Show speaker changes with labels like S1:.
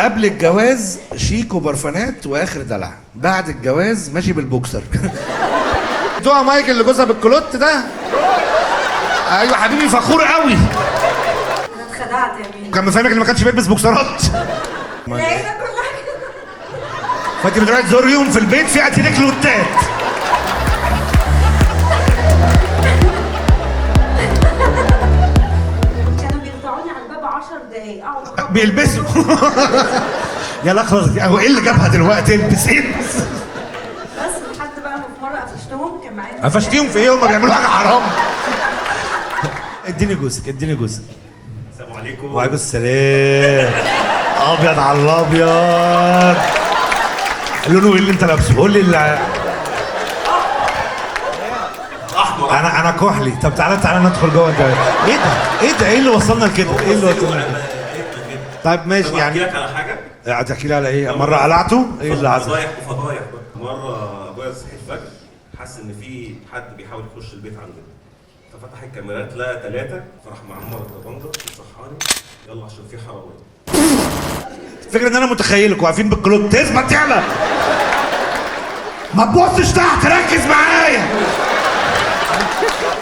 S1: قبل الجواز شيك وبرفانات واخر دلع، بعد الجواز ماشي بالبوكسر. بتوع مايكل اللي جوزها بالكلوت ده. ايوه حبيبي فخور قوي.
S2: انا اتخدعت يا مين.
S1: كان مفهمك ان ما كانش بيلبس بوكسرات.
S2: العيله كلها كده.
S1: فانت بتروحي تزوريهم في البيت في اتيليه كلوتات.
S2: كانوا بيقطعوني على الباب 10 دقايق اقعد أخبط.
S1: بيلبسوا. يلا خلاص هو ايه اللي جابها دلوقتي؟ البس البس.
S2: بس لحد بقى ما في مره قفشتهم كان معايا.
S1: قفشتيهم في ايه؟ هم بيعملوا حاجه حرام. اديني جوزك اديني جوزك.
S3: السلام عليكم.
S1: وعليكم السلام. ابيض على الابيض. لونه ايه اللي انت لابسه؟ قول لي
S3: احمر.
S1: انا كحلي. طب تعالى ندخل جوه انت. ايه ده؟ ايه ده؟ ايه اللي وصلنا لكده؟ ايه اللي وصلنا لكده؟ طيب ماشي
S3: احكي
S1: يعني.
S3: لك على حاجه.
S1: هتحكي لي على ايه؟ مره قلعته؟ ايه اللي حصل؟
S3: فضايح بقى. مره ابويا صحي الفجر حس ان في حد بيحاول يخش البيت عندنا، ففتح الكاميرات لقى 3، فراح معمر الطبنجه وصحاني يلا عشان في حراميه.
S1: الفكره ان انا متخيلك واقفين بالكلوت. تثبت يلا. ما تبصش تحت، ركز معايا.